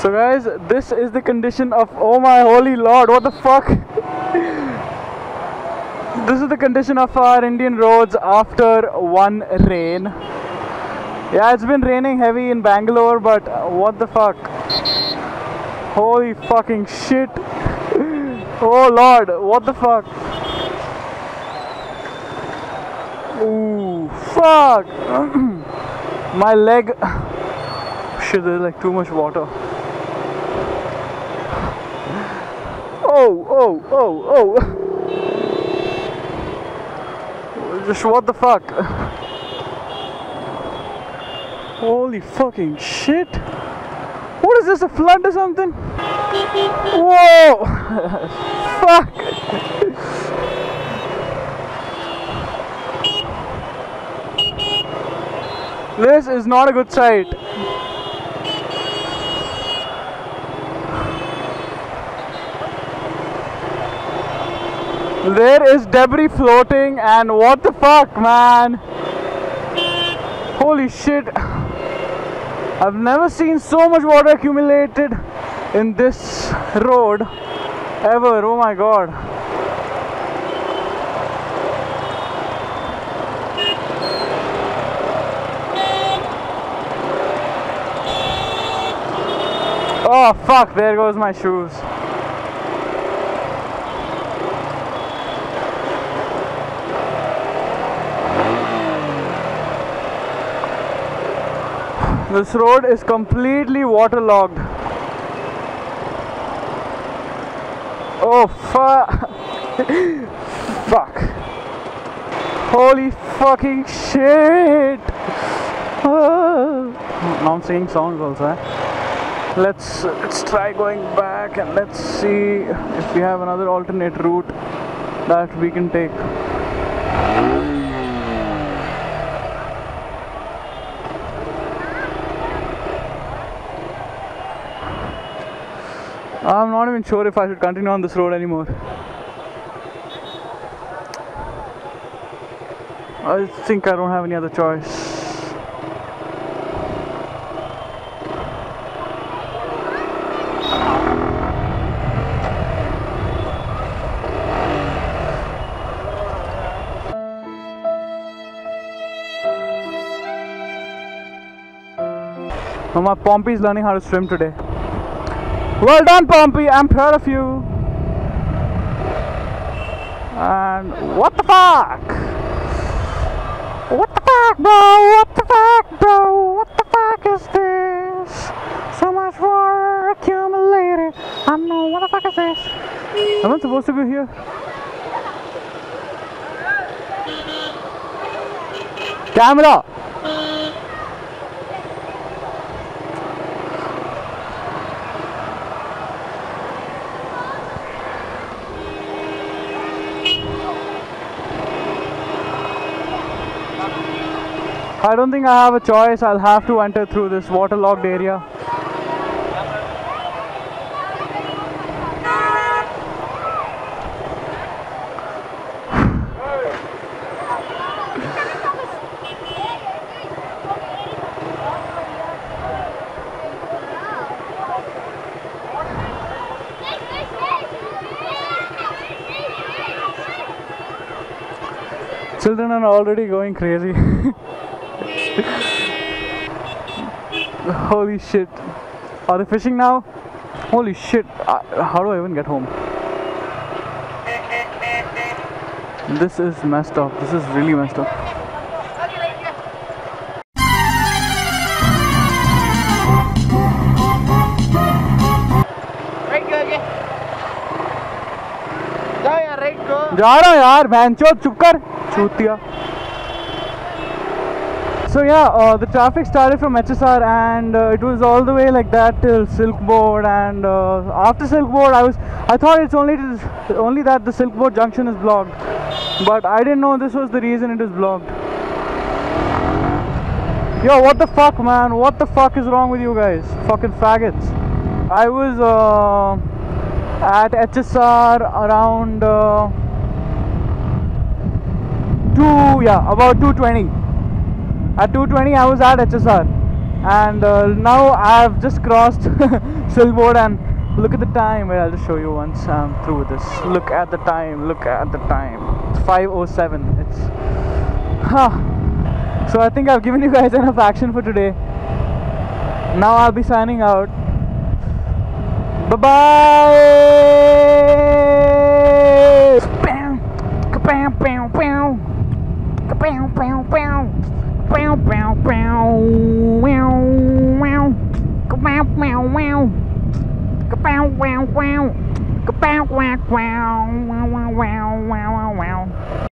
So guys, this is the condition of, oh my holy lord, what the fuck? This is the condition of our Indian roads after one rain. Yeah, it's been raining heavy in Bangalore, but what the fuck? Holy fucking shit. Oh lord, what the fuck? Ooh, fuck. My leg. Shit, there's like too much water. Oh. Just what the fuck? Holy fucking shit. What is this, a flood or something? Whoa. Fuck. This is not a good sight. There is debris floating, and what the fuck, man? Holy shit. I've never seen so much water accumulated in this road ever. Oh my god. Oh fuck, there goes my shoes. This road is completely waterlogged. Oh fuck. Fuck. Holy fucking shit. Now I'm singing songs also, eh? Let's try going back and let's see if we have another alternate route that we can take. I'm not even sure if I should continue on this road anymore. I think I don't have any other choice. My Pompey is learning how to swim today. Well done, Pompey, I'm proud of you. And what the fuck? What the fuck, bro? What the fuck, bro? What the fuck is this? So much water accumulated. I know, what the fuck is this? Am I supposed to be here? Camera! I don't think I have a choice. I'll have to enter through this waterlogged area. Children are already going crazy. Holy shit. Are they fishing now? Holy shit. How do I even get home? This is messed up. This is really messed up. जा रहा यार भैंचोद चुप कर चूतिया. So yeah, the traffic started from HSR and it was all the way like that till Silk Board, and after Silk Board I thought it's only that the Silk Board junction is blocked, but I didn't know this was the reason it is blocked. Yo, what the fuck, man? What the fuck is wrong with you guys? Fucking faggots. I was at HSR around about 2:20. At 2:20 I was at HSR. And now I've just crossed Silvold, and look at the time. Wait, I'll just show you once I'm through with this. Look at the time. Look at the time. It's 5:07. It's so I think I've given you guys enough action for today. Now I'll be signing out. Bye bye. Bam, bam, bam, bam, bam, bam, bam. Wow, wow, wow, wow, wow, wow, wow, wow, wow, wow, wow, wow, wow, wow, wow, wow, wow, wow.